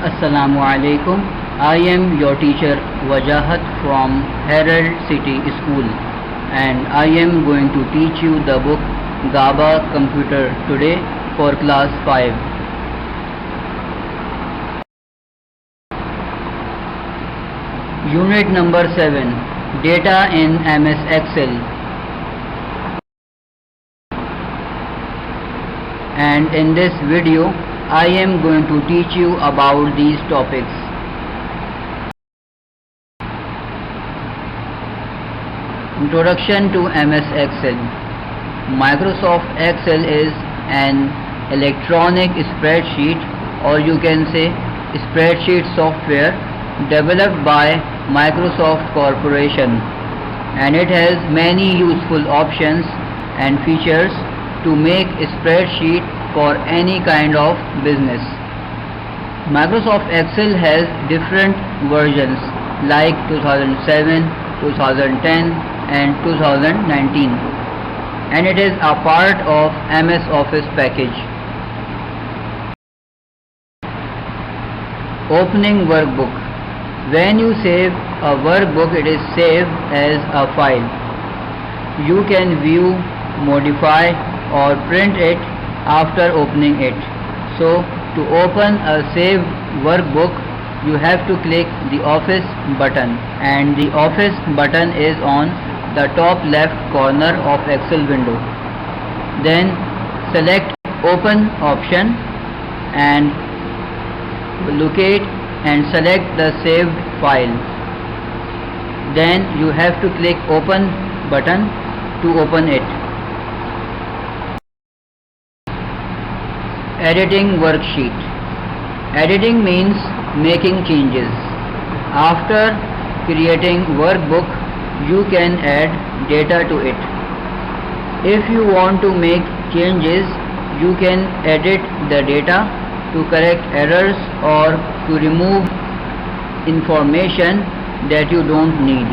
Assalamu alaikum. I am your teacher Wajahat from Herald City School, and I am going to teach you the book GABA Computer today for class 5. Unit number 7, Data in MS Excel. And in this video I am going to teach you about these topics. Introduction to MS Excel. Microsoft Excel is an electronic spreadsheet, or you can say spreadsheet software, developed by Microsoft Corporation, and it has many useful options and features to make a spreadsheet for any kind of business. Microsoft Excel has different versions like 2007, 2010 and 2019, and it is a part of MS Office package. Opening workbook. When you save a workbook, it is saved as a file. You can view, modify or print it after opening it. So to open a saved workbook, you have to click the Office button, and the Office button is on the top left corner of Excel window. Then select Open option and locate and select the saved file. Then you have to click Open button to open it. Editing worksheet. Editing means making changes. After creating workbook, you can add data to it. If you want to make changes, you can edit the data to correct errors or to remove information that you don't need.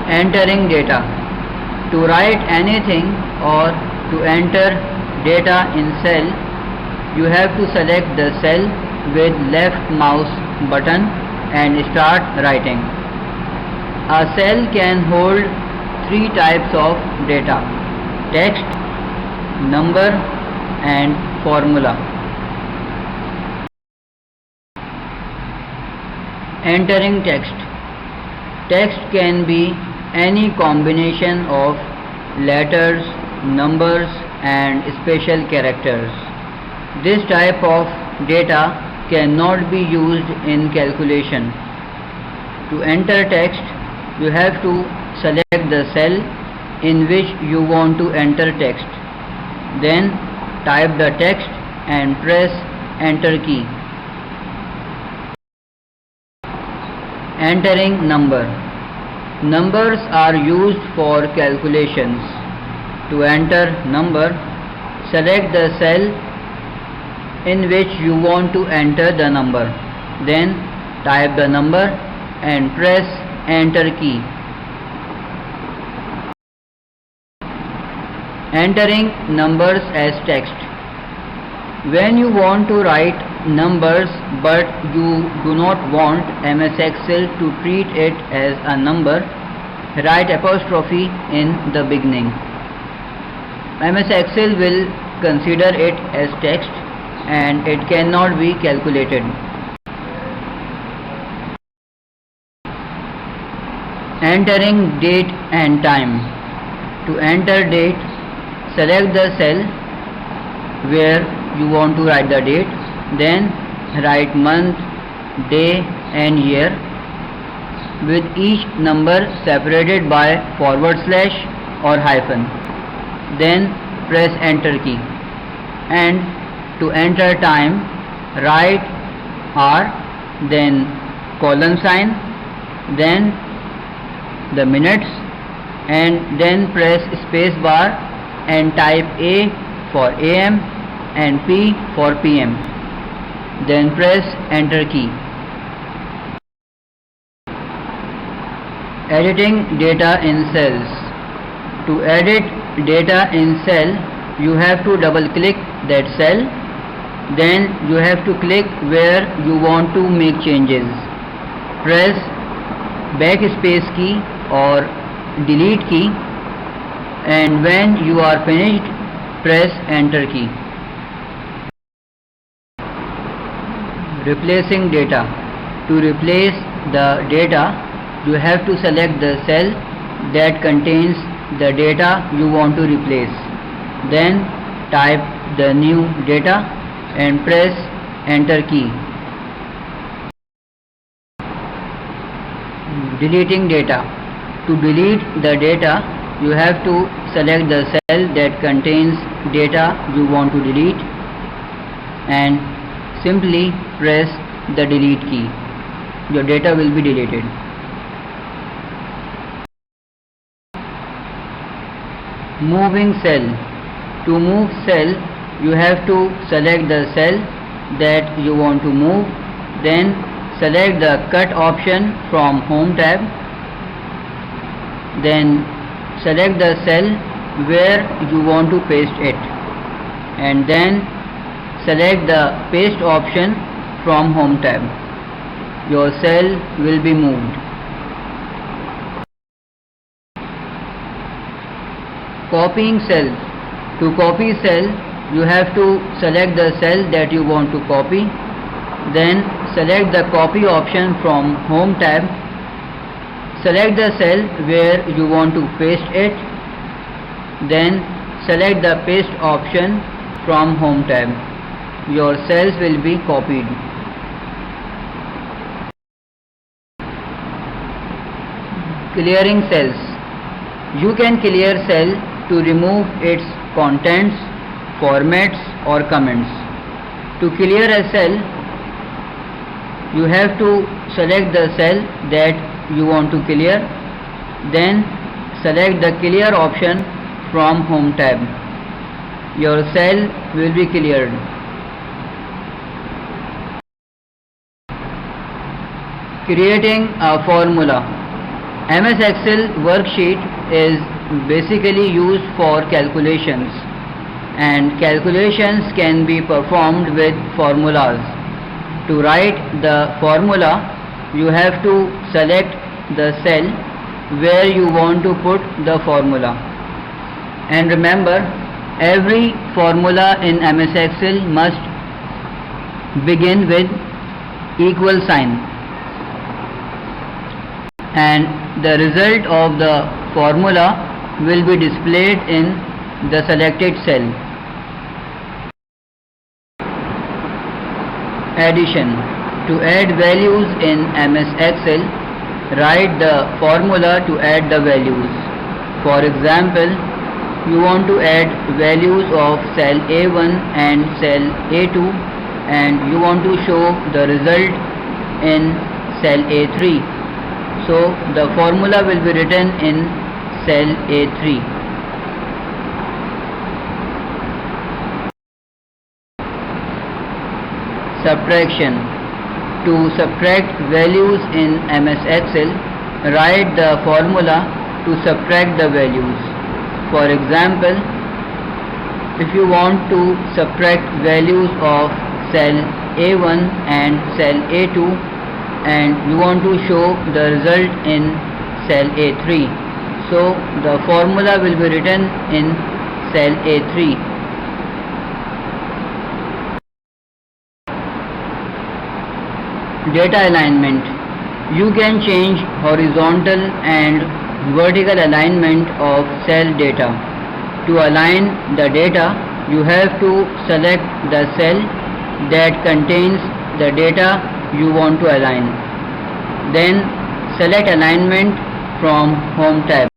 Entering data. To write anything or to enter data in cell, you have to select the cell with left mouse button and start writing. A cell can hold three types of data: text, number and formula. Entering text. Text can be any combination of letters, numbers and special characters. This type of data cannot be used in calculation. To enter text, you have to select the cell in which you want to enter text. Then type the text and press enter key. Entering number. Numbers are used for calculations. To enter number, select the cell in which you want to enter the number. Then type the number and press enter key. Entering numbers as text. When you want to write numbers but you do not want MS Excel to treat it as a number, write apostrophe in the beginning. MS Excel will consider it as text and it cannot be calculated. Entering date and time. To enter date, select the cell where you want to write the date, then write month, day and year with each number separated by forward slash or hyphen. Then press enter key. And to enter time, write R, then colon sign, then the minutes, and then press space bar and type A for AM and P for PM. Then press enter key. Editing data in cells. To edit data in cell, you have to double click that cell, then you have to click where you want to make changes. Press backspace key or delete key, and when you are finished, press enter key. Replacing data. To replace the data, you have to select the cell that contains the data you want to replace. Then type the new data and press enter key. Deleting data. To delete the data, you have to select the cell that contains data you want to delete and simply press the delete key. Your data will be deleted. Moving cell. To move cell, you have to select the cell that you want to move, then select the cut option from home tab, then select the cell where you want to paste it, and then select the paste option from home tab. Your cell will be moved. Copying cells. To copy cell, you have to select the cell that you want to copy, then select the copy option from home tab, select the cell where you want to paste it, then select the paste option from home tab. Your cells will be copied. Clearing cells. You can clear cell to remove its contents, formats or comments. To clear a cell, you have to select the cell that you want to clear, then select the clear option from home tab. Your cell will be cleared. Creating a formula. MS Excel worksheet is basically used for calculations, and calculations can be performed with formulas. To write the formula, you have to select the cell where you want to put the formula. And remember, every formula in MS Excel must begin with equal sign, and the result of the formula will be displayed in the selected cell. Addition. To add values in MS Excel, write the formula to add the values. For example, you want to add values of cell A1 and cell A2, and you want to show the result in cell A3. So the formula will be written in cell A3. Subtraction. To subtract values in MS Excel, write the formula to subtract the values. For example, if you want to subtract values of cell A1 and cell A2 and you want to show the result in cell A3, so the formula will be written in cell A3. Data alignment. You can change horizontal and vertical alignment of cell data. To align the data, you have to select the cell that contains the data you want to align. Then select alignment from home tab.